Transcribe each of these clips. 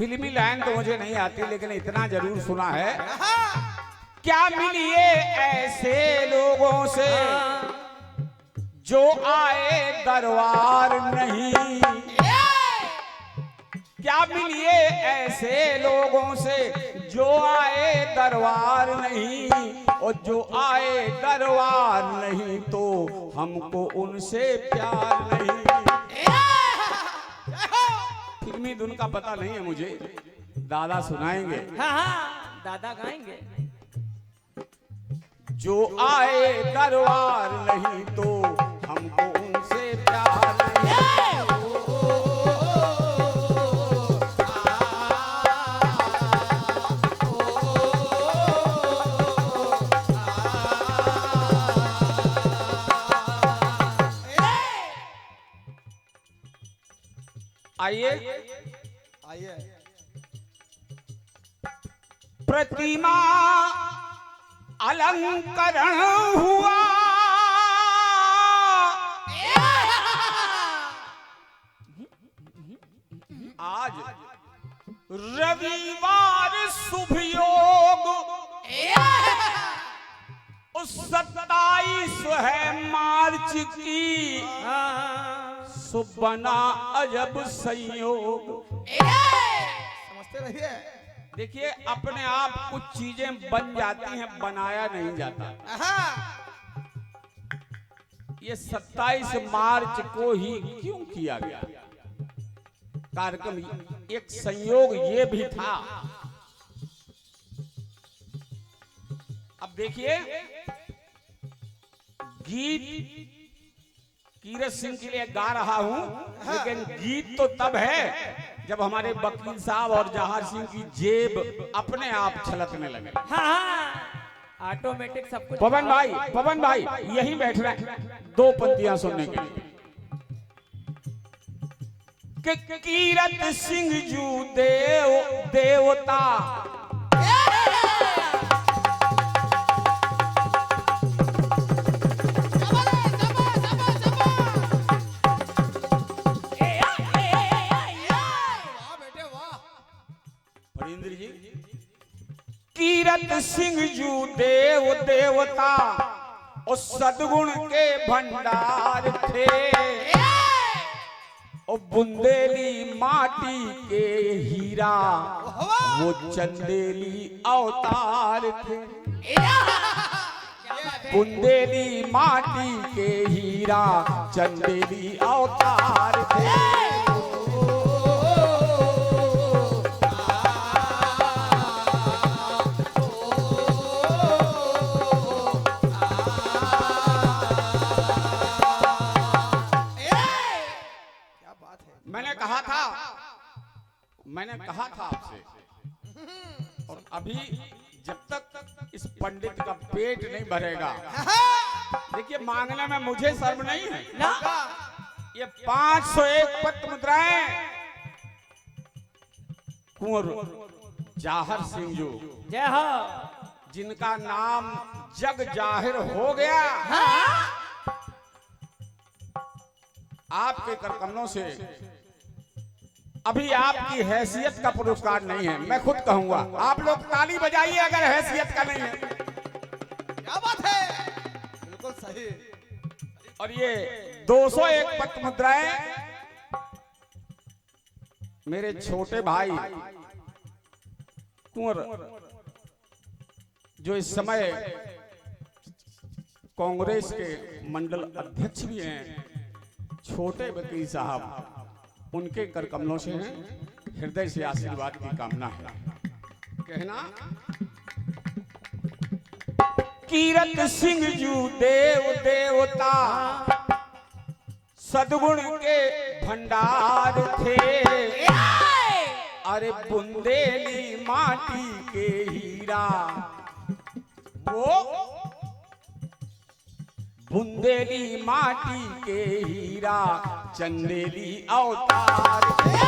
फिल्मी लाइन तो मुझे नहीं आती, लेकिन इतना जरूर सुना है, क्या मिलिए ऐसे लोगों से जो आए दरबार नहीं, क्या मिलिए ऐसे लोगों से जो आए दरबार नहीं, और जो आए दरबार नहीं तो हमको उनसे प्यार नहीं। फिल्मी धुन का पता नहीं है मुझे, दादा सुनाएंगे। हाँ दादा गाएंगे। जो आए दरबार नहीं तो हमको उनसे प्यार नहीं। आइए आइए। प्रतिमा अलंकरण हुआ, आज रविवार शुभ योग, उस 27 है मार्च की, शुभ बना अजब संयोग। समझते रहिए। देखिए, अपने आप कुछ चीजें बन जाती हैं, बनाया नहीं जाता। ये 27 मार्च को ही क्यों किया गया कार्यक्रम? एक संयोग ये भी था। अब देखिए, गीत कीरत सिंह के लिए गा रहा हूं, लेकिन गीत तो तब है जब हमारे वकील साहब और जहार सिंह की जेब अपने आप छलकने लगे। हाँ ऑटोमेटिक सब कुछ। पवन भाई यहीं बैठ रहे हैं 2 पंक्तियां सुनने के लिए। कि कीरत सिंह जू देवता कीरत सिंह जू देवता और सदगुण के भंडार थे, और बुंदेली माटी के हीरा वो चंदेली अवतार थे। बुंदेली माटी के हीरा चंदेली अवतार थे। मैंने कहा था आपसे, और अभी जब तक इस पंडित का पेट नहीं भरेगा, देखिए मांगने में मुझे शर्म नहीं है ना। ये 501 पत्र मुद्राएं कुंवर जाहर सिंह जो जय हो, जिनका नाम जग जाहिर हो गया, आपके करकमनों से अभी आपकी हैसियत का पुरस्कार नहीं है। मैं खुद कहूंगा, आप लोग ताली बजाइए अगर हैसियत का नहीं है। क्या बात है, बिल्कुल सही। और ये 201 पत्र मुद्राएं मेरे छोटे भाई कुंवर, जो इस समय कांग्रेस के मंडल अध्यक्ष भी हैं, छोटे वकील साहब, उनके कर कमलों से हैं। हृदय से आशीर्वाद की कामना है। कहना, कीरत सिंह जू देवता सदगुण के भंडार थे, अरे बुंदेली माटी के हीरा वो बुंदेली माटी के हीरा चंदेली अवतार थे।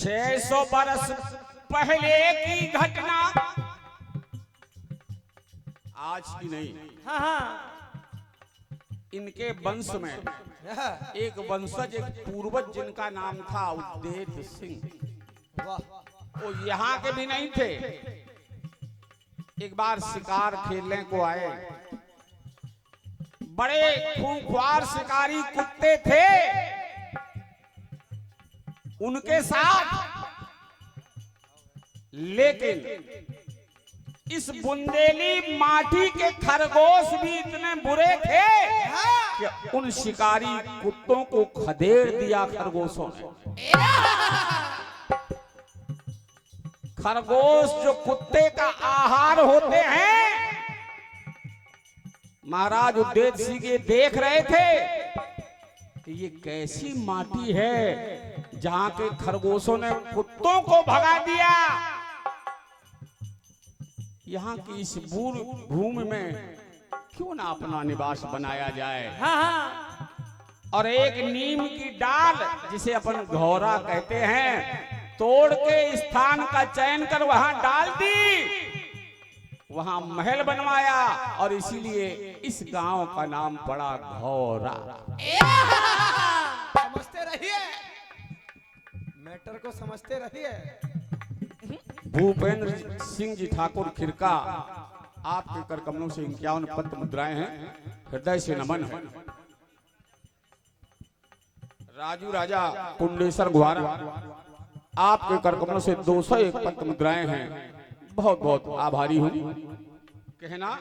600 बरस पहले की घटना, आज की नहीं। हाँ हाँ। इनके वंश में एक वंशज, एक पूर्वज जिनका नाम था उद्देत सिंह, वाह वो यहाँ के भी नहीं थे। एक बार शिकार खेलने को आए, बड़े खूंखार शिकारी कुत्ते थे उनके साथ, लेकिन इस बुंदेली माटी के खरगोश भी इतने बुरे थे कि उन शिकारी कुत्तों को खदेड़ दिया खरगोशों ने। खरगोश जो कुत्ते का आहार होते हैं, महाराज उद्देत सिंह ये देख रहे थे कि ये कैसी माटी है जहां के खरगोशों ने कुत्तों को भगा दिया। यहाँ की इस बूढ़ भूमि में क्यों ना अपना निवास बनाया जाए। हाँ हाँ। और एक नीम की डाल, जिसे अपन घोरा कहते हैं, तोड़ के स्थान का चयन कर वहां डाल दी, वहां महल बनवाया और इसीलिए इस गांव का नाम पड़ा घोरा। समझते रहिए, मैटर को समझते रहिए। भूपेंद्र सिंह जी ठाकुर खिरका, आपके कर कमलों से 51 पत्र मुद्राएं हैं, हृदय से नमन है। राजू राजा कुंडेश्वर ग्वारा, आपके कर कमलों से 201 पत्र मुद्राएं हैं, बहुत बहुत आभारी हूं। कहना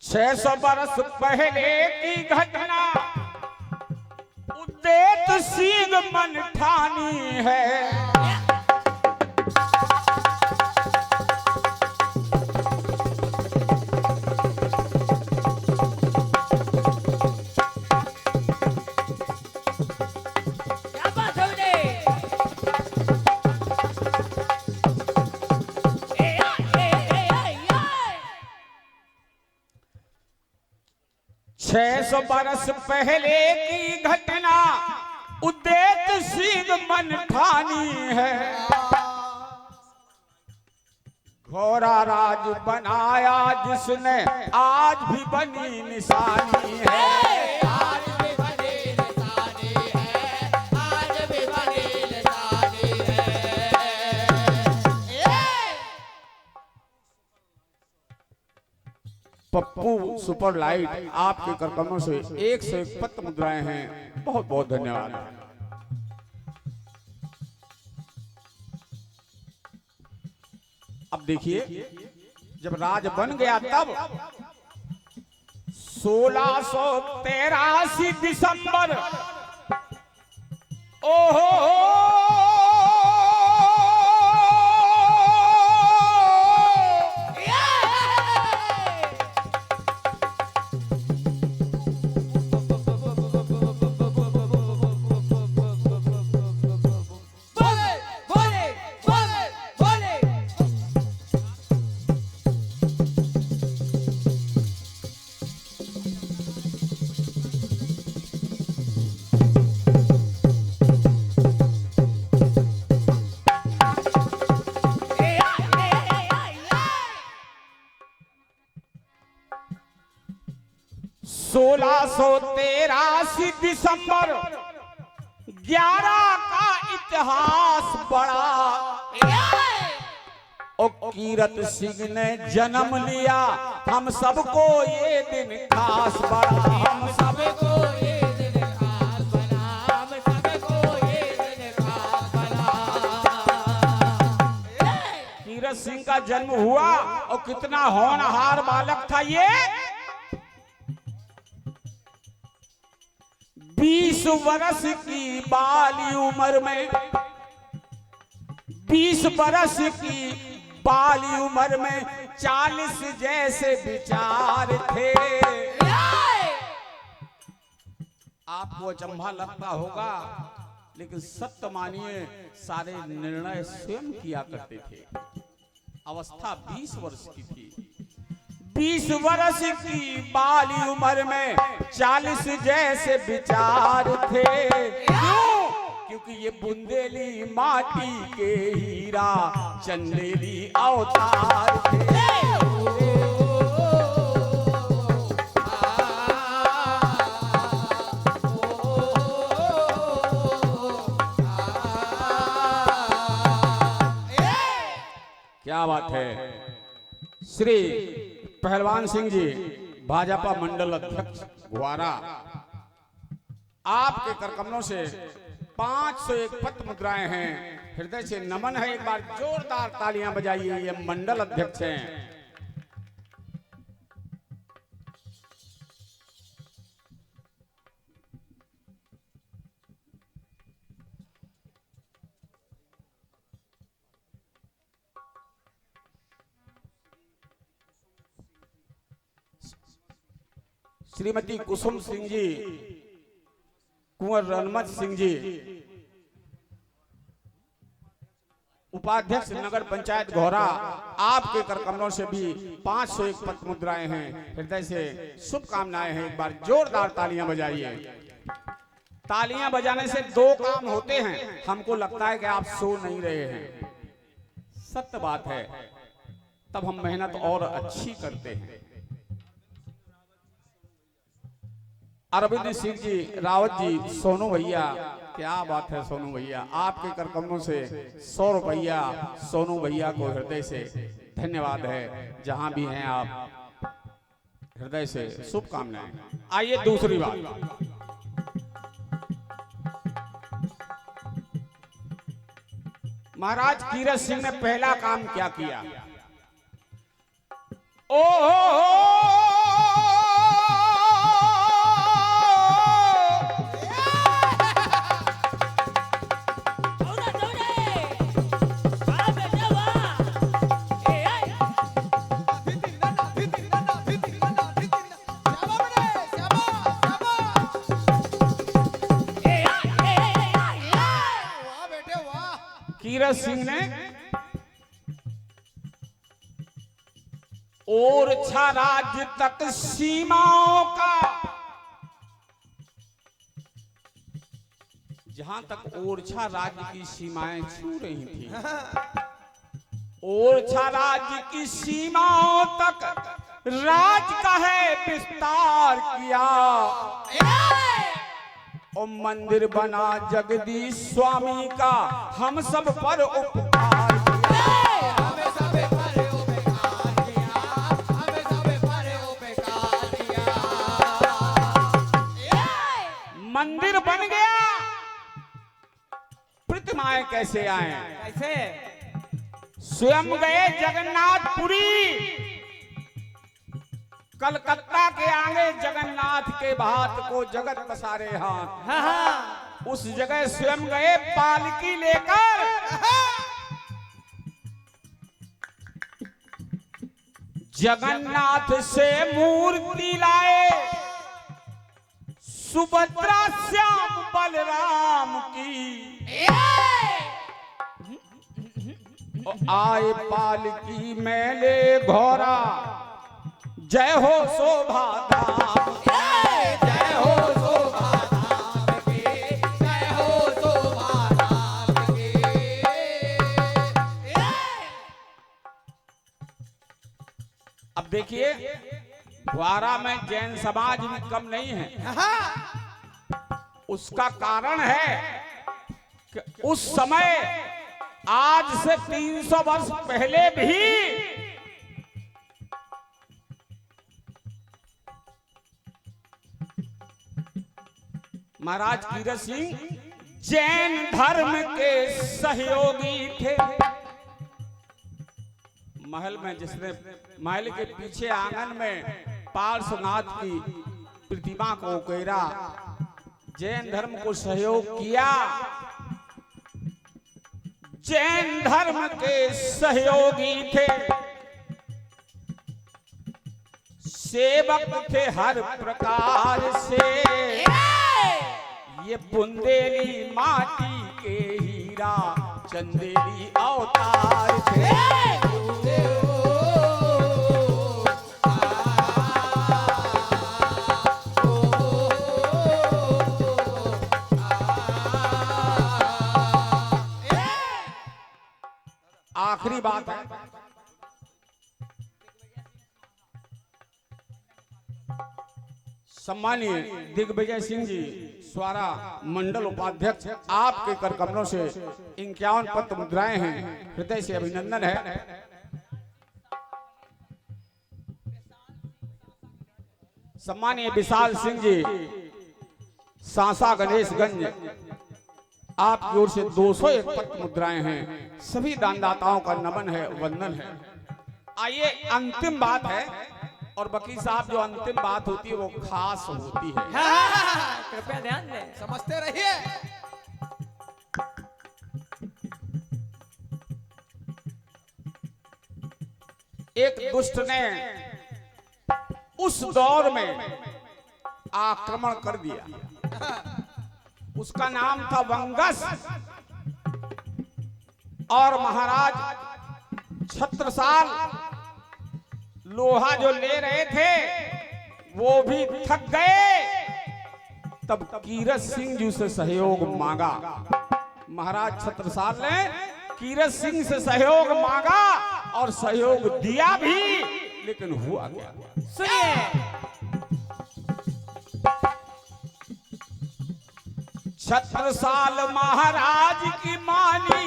600 बरस पहले की घटना, उद्देत सिंह मन ठानी है। क्या बात है उदय? ए, ए, ए, ए, ए। 600 बरस पहले की घटना, उद्देत सिंह मन ठानी है। घोरा राज बनाया जिसने, आज भी बनी निशानी है। आज भी बनी निशानी है, आज भी बनी निशानी है। पप्पू सुपर लाइट, आपके करकमों से 101 पत्र मुद्राएं हैं, बहुत बहुत धन्यवाद। अब देखिए, जब राज बन गया तब 1683 दिसंबर, ओहो बोले बोले बोले बोले। 1683 दिसंबर 11 का इतिहास बड़ा, और कीरत सिंह ने जन्म लिया, हम सबको ये दिन खास बड़ा। हम सबको ये दिन खास बना, हम सबको ये दिन खास बना। कीरत सिंह का जन्म हुआ, और कितना होनहार बालक था ये। 20 वर्ष की बाली उम्र में, 20 वर्ष की बाली उम्र में 40 जैसे विचार थे। आपको अचंभा लगता होगा, लेकिन सत्य मानिए, सारे निर्णय स्वयं किया करते थे। अवस्था 20 वर्ष की थी। 20 वर्ष की बाली उम्र में 40 जैसे विचार थे। क्यों? क्योंकि ये बुंदेली माटी के हीरा चंदेली अवतार थे। क्या बात है। श्री पहलवान सिंह जी भाजपा मंडल अध्यक्ष ग्वारा, आपके करकमलों से 501 पत्र मुद्राएं हैं। हृदय से नमन है, एक बार जोरदार तालियां बजाइए। ये मंडल अध्यक्ष हैं। श्रीमती कुसुम सिंह जी, कुंवर रनमत सिंह जी, उपाध्यक्ष नगर पंचायत घोरा, आपके करकमलों से भी 501 पत्र मुद्राएं हैं। हृदय से शुभकामनाएं हैं। एक बार जोरदार तालियां बजाइए। तालियां बजाने से 2 काम होते हैं। हमको लगता है कि आप सो नहीं रहे हैं, सत्य बात है, तब हम मेहनत और अच्छी करते हैं। अरविंद सिंह जी, रावत जी, सोनू भैया, क्या बात है सोनू भैया, आपके करकमलों से 100 रुपया सोनू भैया को हृदय से धन्यवाद है। जहां भी हैं आप, हृदय से शुभकामनाएं। आइए दूसरी बात। महाराज कीरत सिंह ने पहला काम क्या किया? कीरत सिंह ने ओरछा राज्य तक सीमाओं का, जहां तक ओरछा राज्य की सीमाएं छू रही थी, ओरछा राज्य की सीमाओं तक राज का है विस्तार किया। और मंदिर बना जगदीश स्वामी का हम सब पर उपकार किया। हमें सब पर उपकार किया, हमें सब पर उपकार किया। मंदिर बन गया, प्रतिमाएं कैसे आए? कैसे? स्वयं गए जगन्नाथपुरी, कलकत्ता के आगे जगन्नाथ के भात को जगत पसारे हाथ। हाँ हाँ। उस जगह स्वयं गए पालकी लेकर, जगन्नाथ से मूर्ति लाए, सुभद्रा श्याम बलराम की। और आए पालकी में ले घोड़ा, जय हो शोभा धाम, जय हो शोभा धाम की, जय हो शोभा धाम की। अब देखिए, ग्वारा में जैन समाज भी कम नहीं है। उसका कारण है कि उस समय, आज से 300 वर्ष पहले भी महाराज कीरत सिंह जैन धर्म के सहयोगी थे। महल में, जिसने महल के पीछे आंगन में पार्श्वनाथ की प्रतिमा को उकेरा, जैन धर्म को सहयोग किया। जैन धर्म के सहयोगी थे, सेवक थे हर प्रकार से। ये बुंदेली माटी के हीरा चंदेली अवतार थे। आखिरी बात है, सम्मानीय दिग्विजय सिंह जी स्वारा मंडल उपाध्यक्ष, आपके कर कमलों से 51 पत्र मुद्राएं हैं, हृदय से अभिनंदन है। सम्मानीय विशाल सिंह जी सांसा गणेशगंज, आपकी ओर से 201 पत्र मुद्राएं हैं, सभी दानदाताओं का नमन है, वंदन है। आइए अंतिम बात है, और वकील साहब जो अंतिम बात होती है वो खास होती है। कृपया ध्यान दें। समझते रहिए। एक दुष्ट ने उस दौर में आक्रमण कर दिया, उसका नाम था वंगस, और महाराज छत्रसाल लोहा जो ले रहे थे वो भी थक गए। तब कीरत सिंह जी से सहयोग मांगा, महाराज छत्रसाल ने कीरत सिंह से सहयोग मांगा और सहयोग दिया भी, लेकिन हुआ क्या? सुनिए। छत्रसाल महाराज की मानी,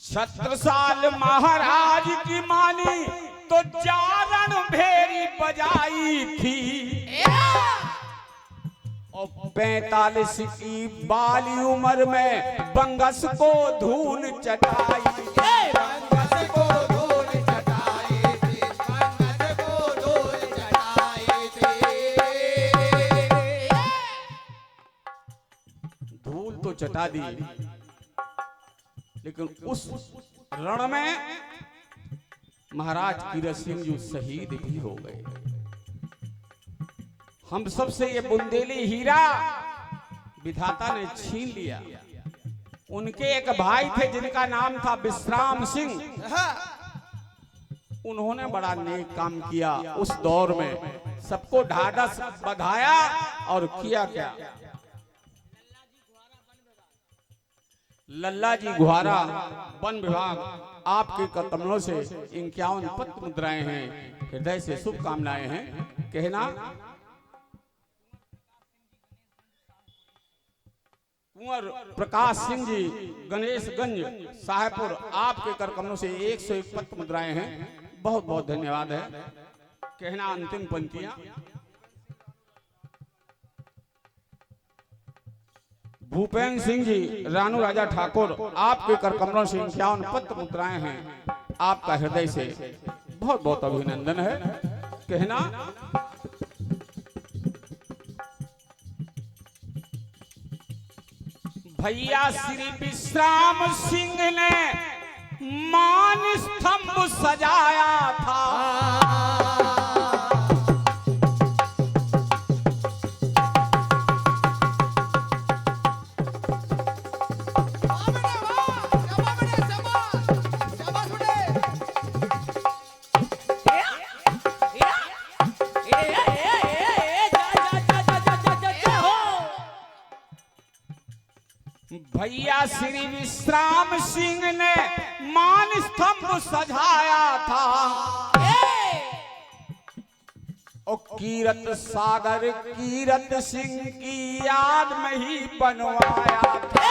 छत्रसाल महाराज की मानी तो जारण भेरी बजाई थी, और 45 की बाली उम्र में बंगस को धूल चटाई थी। बंगस को धूल चटाई थी, बंगस को धूल चटाई थी। धूल तो चटा दी, लेकिन उस रण में महाराज कीरत सिंह जी शहीद भी हो गए। हम सबसे ये बुंदेली हीरा विधाता ने छीन लिया। उनके एक भाई थे जिनका नाम था विश्राम सिंह, उन्होंने बड़ा नेक काम किया उस दौर में, सबको ढाढ़स बधाया और किया क्या? लल्ला जी गुहारा वन विभाग, आपके कदमों से 51 पत्र मुद्राएं हैं, हृदय से शुभकामनाएं हैं। कहना कुंवर प्रकाश सिंह जी गणेशगंज साहेबपुर, आपके कर कमलों से 101 पत्र मुद्राएं हैं, बहुत बहुत धन्यवाद है। कहना अंतिम पंक्तियां, भूपेंद्र सिंह जी रानू राजा ठाकुर, आपके कर कमलों से 51 पत्र मुद्राएं हैं, आपका हृदय से बहुत बहुत अभिनंदन है। कहना भैया श्री विश्राम सिंह ने मान स्तंभ सजाया था, भैया श्री विश्राम सिंह ने मान स्तंभ सजाया था, और कीरत सागर कीरत सिंह की याद में ही बनवाया था।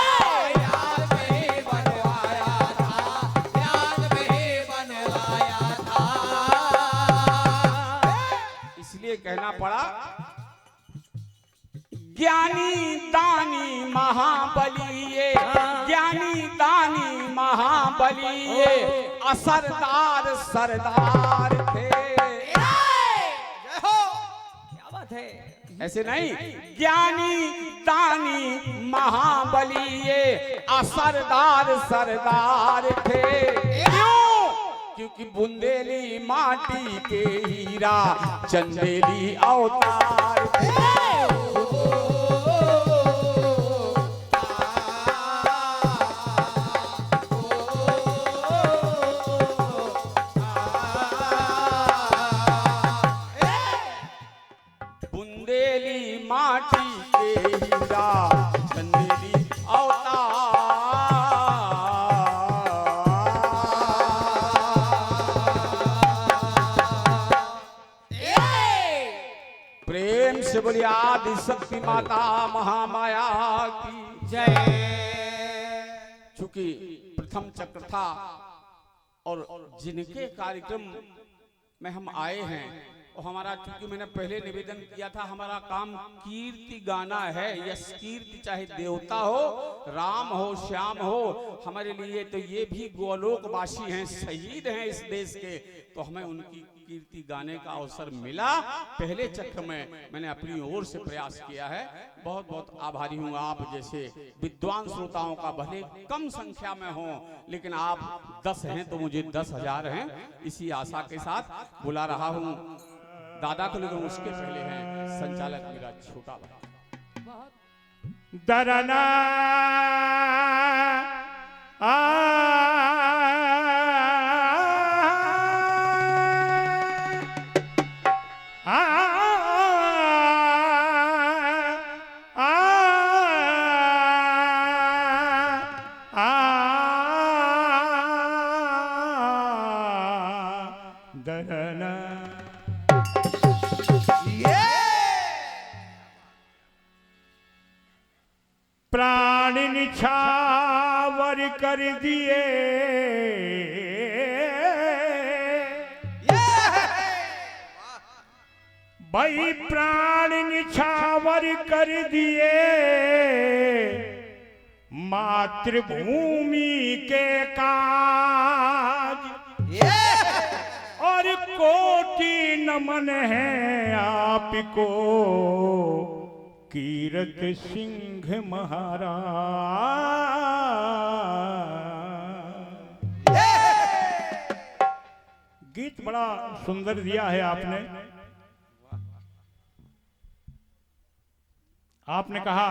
याद में ही बनवाया था, याद में ही बनवाया था। इसलिए कहना पड़ा, ज्ञानी दानी महाबली ये, ज्ञानी दानी महाबली ये, असरदार सरदार थे। जय हो। क्या बात थे। ऐसे नहीं, ज्ञानी दानी महाबली ये असरदार सरदार थे। क्यों? क्योंकि बुंदेली माटी के हीरा चंदेली अवतार थे। बुंदेली माटी के हीरा चंदेली प्रेम से बोली आदि शक्ति माता महामाया की जय। चूंकि प्रथम चक्र था और जिनके कार्यक्रम में हम आए हैं और हमारा, चूंकि मैंने पहले निवेदन किया था, हमारा काम कीर्ति गाना है। यश कीर्ति, चाहे देवता हो, राम हो, श्याम हो, हमारे लिए तो ये भी गोलोकवासी हैं, शहीद हैं इस देश के, तो हमें उनकी कीर्ति गाने का अवसर मिला। पहले चक्र में मैंने अपनी ओर से प्रयास किया है। बहुत बहुत आभारी हूँ आप जैसे विद्वान श्रोताओं का, भले कम संख्या में हो लेकिन आप 10 हैं तो मुझे 10,000 हैं, इसी आशा के साथ बुला रहा हूँ दादा को, लेकिन उसके पहले हैं संचालक मेरा छोटा भाई। दरना दरना प्राण निछावर कर दिए, भाई प्राण निछावर कर दिए, मातृभूमि के काज और कोटि नमन है आपको कीरत सिंह महाराज। गीत बड़ा सुंदर दिया है आपने। आपने कहा,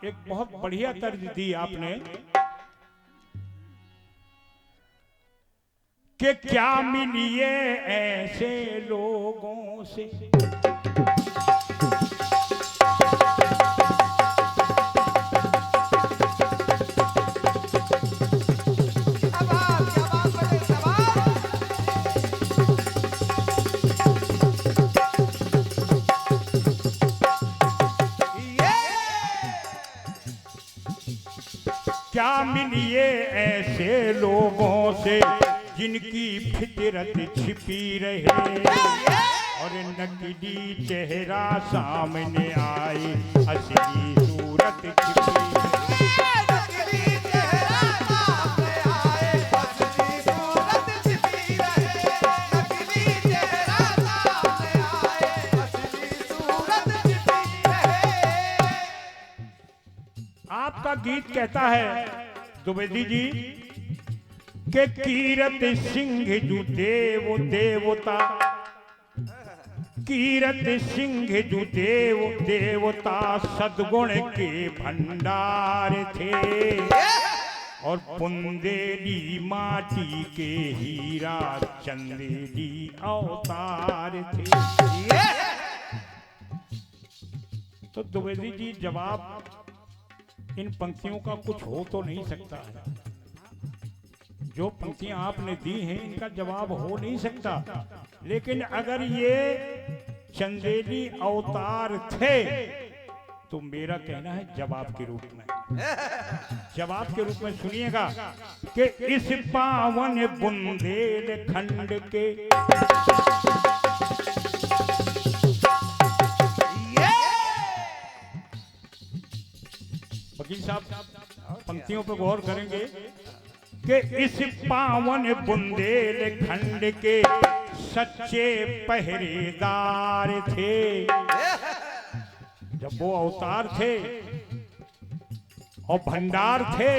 एक बहुत बढ़िया तर्ज दी आपने कि क्या मिलिए ऐसे लोगों से, क्या मिलिए ऐसे लोगों से जिनकी फितरत छिपी रहे और नकली चेहरा सामने आए, असली सूरत छिपी आपका गीत कहता है द्विवेदी जी के कीरत सिंह जू देव देवता, कीरत सिंह जू देव देवता सद्गुण के भंडार थे और बुंदेली माटी के हीरा चंदेली अवतार थे। तो द्विवेदी जी, जवाब इन पंक्तियों का कुछ हो तो नहीं सकता है। जो पंक्तियां आपने दी हैं इनका जवाब हो नहीं सकता, लेकिन अगर ये चंदेली अवतार थे तो मेरा कहना है जवाब के रूप में, जवाब के रूप में सुनिएगा कि इस पावन बुंदेलखंड के वकील साहब पंक्तियों पर गौर करेंगे कि इस पावन बुंदेलखंड के सच्चे पहरेदार थे जब वो अवतार थे और भंडार थे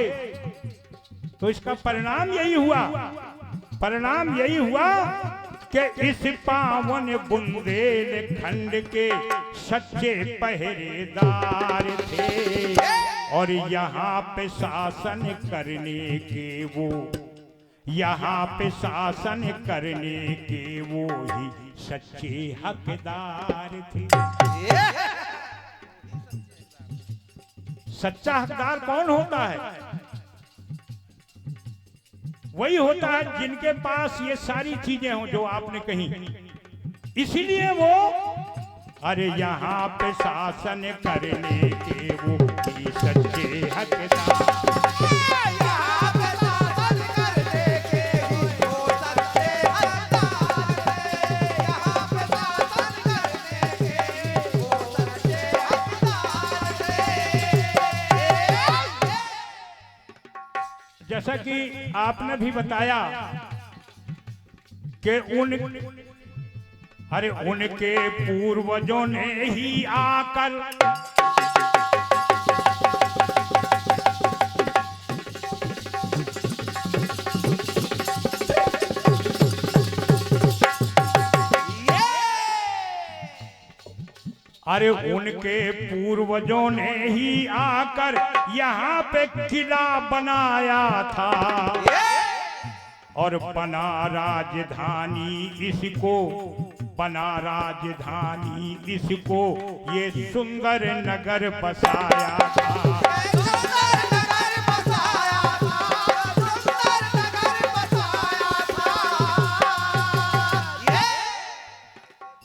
तो इसका परिणाम यही हुआ, परिणाम यही हुआ कि इस पावन बुंदेलखंड के सच्चे पहरेदार थे और यहाँ पे शासन करने के वो, यहाँ पे शासन करने के वो ही सच्चे हकदार थे। सच्चा हकदार कौन होता है? वही होता है जिनके पास ये सारी चीजें हों जो आपने कही। इसीलिए वो अरे यहाँ पे शासन करने के वो ही सच्चे हकदार। यहाँ पे शासन करने के ही वो सच्चे हकदार है। यहाँ पे शासन करने के वो सच्चे हकदार है। जैसा कि आपने भी बताया कि उनके पूर्वजों ने ही आकर उनके पूर्वजों ने ही आकर यहाँ पे किला बनाया था और बना राजधानी इसको, बना राजधानी इसको ये सुंदर नगर बसाया था।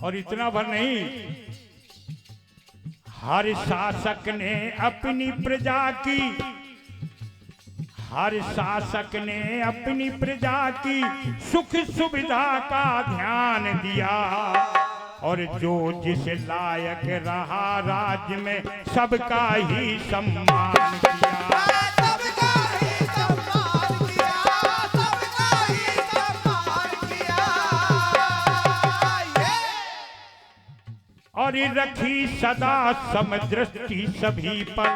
और इतना भर नहीं, हर शासक ने अपनी प्रजा की, हर शासक ने अपनी प्रजा की सुख सुविधा का ध्यान दिया और जो जिस लायक रहा राज्य में सबका ही सम्मान किया। सबका ही सम्मान किया, सबका ही सम्मान किया। और रखी सदा समदृष्टि सभी पर,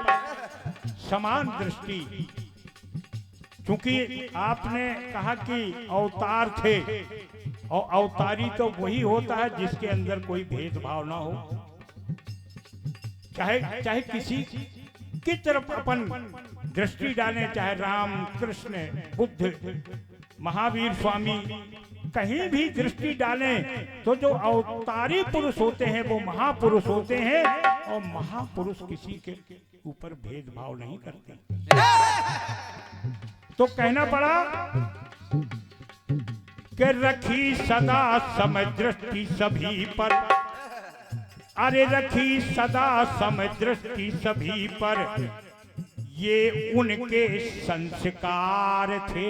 समान दृष्टि। क्योंकि आपने कहा कि अवतार थे और अवतारी तो वही होता है जिसके अंदर कोई भेदभाव ना हो, चाहे चाहे किसी की तरफ अपन दृष्टि डालें, चाहे राम कृष्ण बुद्ध महावीर स्वामी, कहीं भी दृष्टि डालें तो जो अवतारी पुरुष होते हैं वो महापुरुष होते हैं और महापुरुष किसी के ऊपर भेदभाव नहीं करते। तो कहना पड़ा कि रखी सदा समदृष्टि सभी पर, अरे रखी सदा समदृष्टि सभी पर, ये उनके संस्कार थे।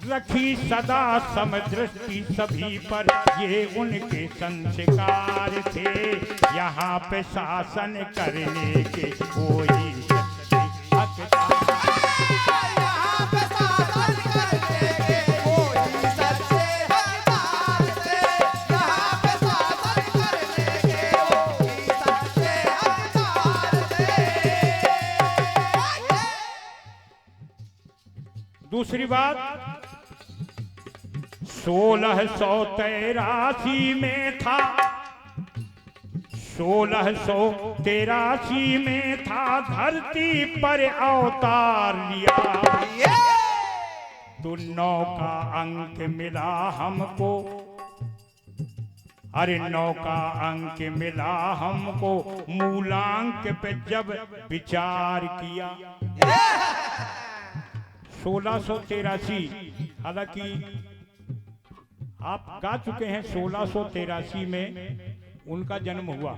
रखी सदा समदृष्टि सभी पर, ये उनके संस्कार थे। यहाँ पे शासन करने के कोई सच्चे हकदार। यहाँ पे शासन करने के कोई सच्चे हकदार थे। यहाँ पे शासन करने के कोई सच्चे हकदार थे। दूसरी बात, 1683 में था, 1683 में था धरती पर अवतार लिया। तो 9 का अंक मिला हमको, अरे 9 का अंक मिला हमको, मूलांक पे जब विचार किया। 1683, हालांकि आप गा चुके हैं 1683 में उनका जन्म हुआ,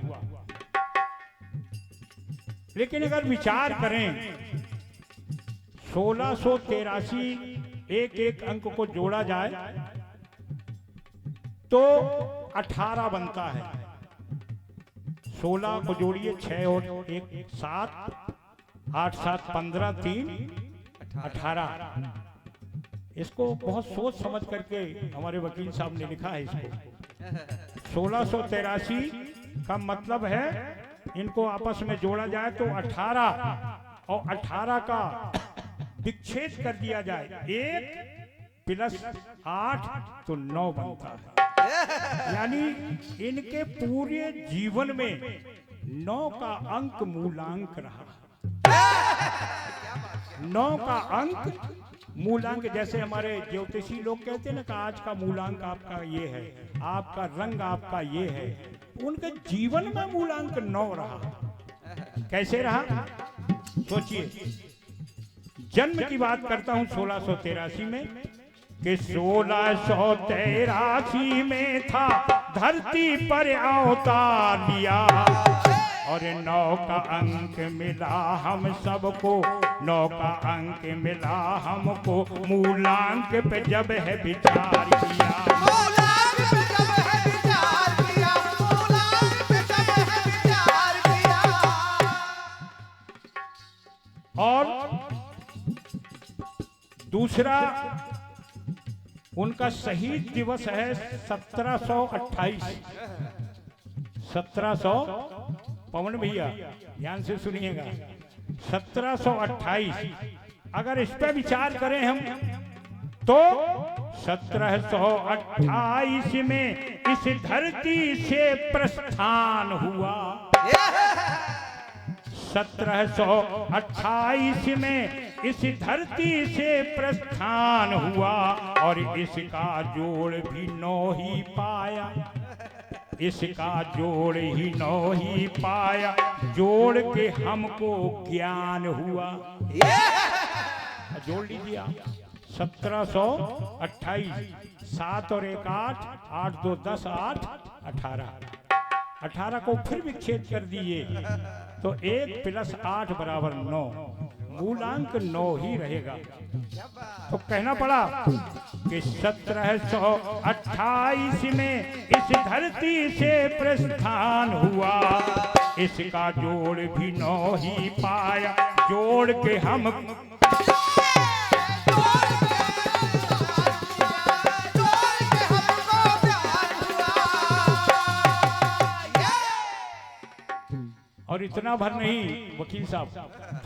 लेकिन अगर विचार करें 1683 एक एक अंक को जोड़ा जाए तो 18 बनता है। 16 को जोड़िए, 6 और 1 7, 8 7 15, 3 18। इसको बहुत सोच समझ करके हमारे वकील साहब ने लिखा है इसको। 1683 का मतलब है इनको आपस में जोड़ा जाए तो 18 और 18 का विच्छेद कर दिया जाए, 1 प्लस 8 तो 9 बनता है। यानी इनके पूरे जीवन में 9 का अंक मूलांक रहा। 9 का अंक मूलांक, जैसे हमारे ज्योतिषी लोग कहते हैं ना कि आज का मूलांक आपका ये है, आपका रंग आपका ये है, उनके जीवन में मूलांक 9 रहा। कैसे रहा सोचिए। जन्म की बात करता हूं 1683 में कि 1683 में था धरती पर अवतार लिया, और 9 का अंक मिला हम सबको, 9 का अंक मिला हमको, मूलांक पे जब है विचार किया। मूलांक पे जब है विचार किया, मूलांक पे जब है विचार किया। और दूसरा उनका शहीद दिवस है 1728। 1700 पवन भैया ध्यान से सुनिएगा, 1728। अगर इस पे विचार करें हम तो 1728 में इस धरती से प्रस्थान हुआ। 1728 में इस धरती से प्रस्थान हुआ, और इसका जोड़ भी 9 ही पाया, इसका जोड़ ही 9 ही पाया, जोड़ के हमको ज्ञान हुआ। जोड़ लीजिए आप, 1728, 7 और 1 8, 8 2 10, 8 18, 18 को फिर विच्छेद कर दिए तो 1 प्लस 8 बराबर 9, मूलांक 9 ही रहेगा। तो कहना पड़ा कि 1728 में इस धरती से प्रस्थान हुआ, इसका जोड़ भी 9 ही पाया, जोड़ के हम और इतना भर नहीं वकील साहब,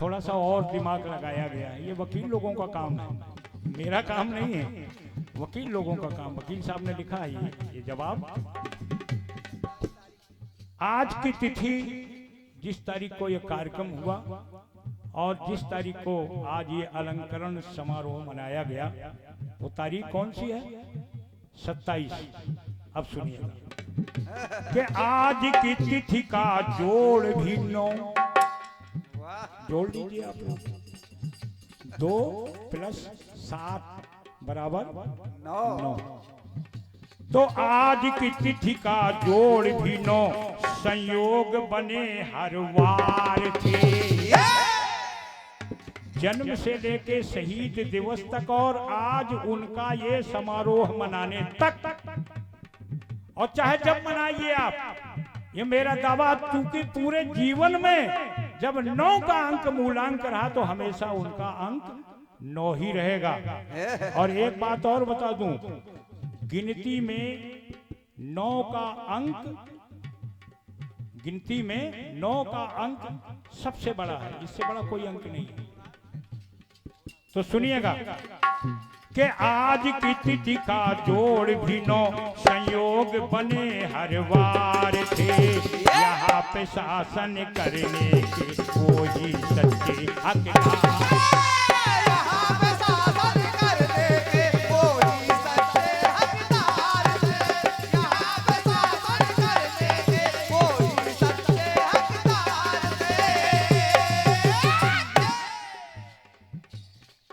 थोड़ा सा और दिमाग लगाया गया है। ये वकील लोगों का काम है, मेरा काम नहीं है, वकील लोगों का काम। वकील साहब ने लिखा है ये जवाब। आज की तिथि, जिस तारीख को ये कार्यक्रम हुआ और जिस तारीख को आज ये अलंकरण समारोह मनाया गया, वो तारीख कौन सी है? 27। अब सुनिएगा कि आज की तिथि का जोड़ भी 9, जोड़ लीजिए आप लोग, 2 प्लस 7 बराबर 9। तो आज की तिथि का जोड़ भी 9, संयोग बने हर वार थे, जन्म से लेके शहीद दिवस तक और आज उनका ये समारोह मनाने तक, और चाहे जब मनाइए आप, ये मेरा दावा, क्योंकि पूरे जीवन में जब 9 का अंक मूलांक रहा तो हमेशा उनका अंक 9 ही रहेगा। और एक बात और बता दूं, गिनती में 9 का अंक, गिनती में 9 का अंक सबसे बड़ा है, इससे बड़ा कोई अंक नहीं है। तो सुनिएगा कि आज की तिथि का जोड़ भी 9, संयोग बने हर वार थे, यहाँ पे शासन करने के वो ही सच्चे हकदार, यहाँ पे शासन करने के वो ही सच्चे हकदार थे, यहाँ पे शासन करने के वो ही सच्चे हकदार थे।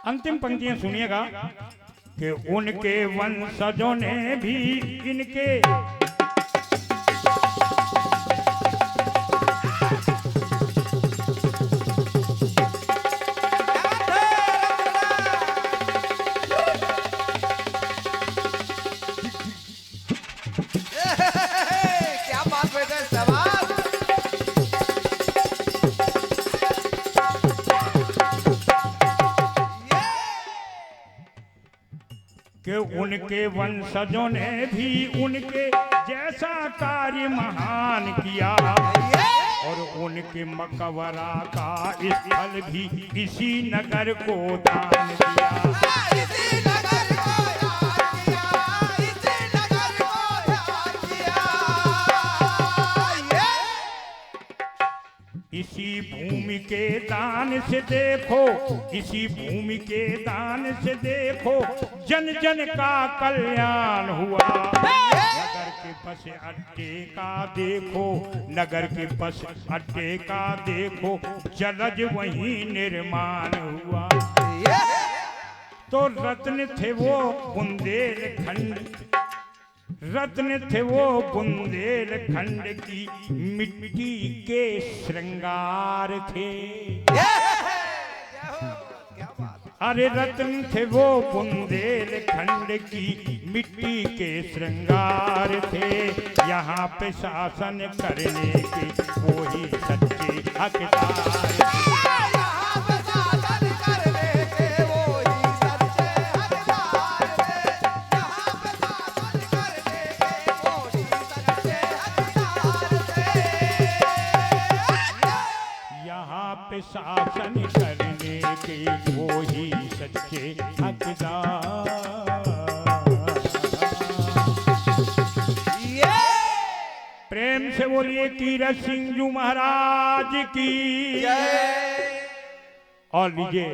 अंतिम पंक्तियां सुनिएगा कि उनके वंशजों ने भी इनके क्या बात बेटे, सवाल कि उनके वंशजों ने भी उनके जैसा कार्य महान किया और उनके मकबरा का स्थल भी इसी नगर को दान दिया। इसी नगर को दान किया, इसी नगर को दान किया। इसी भूमि के दान से देखो, इसी भूमि के दान से देखो, जन जन का कल्याण हुआ। नगर के पस अड्डे का देखो, नगर के पस अड्डे का देखो, जलज वहीं निर्माण हुआ। तो रत्न थे वो बुंदेलखंड, रत्न थे वो बुंदेलखंड की मिट्टी के श्रृंगार थे। अरे रत्न थे वो बुंदेलखंड की मिट्टी के श्रृंगार थे। यहाँ पे शासन करने के वो ही सच्चे हकदार थे। यहाँ पे शासन करने के वो ही सच्चे हकदार थे। यहाँ पे शासन करने के वो ही सच्चे हकदार थे। यहाँ पे शासन करने के वो ही सच्चे हकदार। प्रेम से बोलिए तीरथ सिंह जी महाराज की। और लीजिए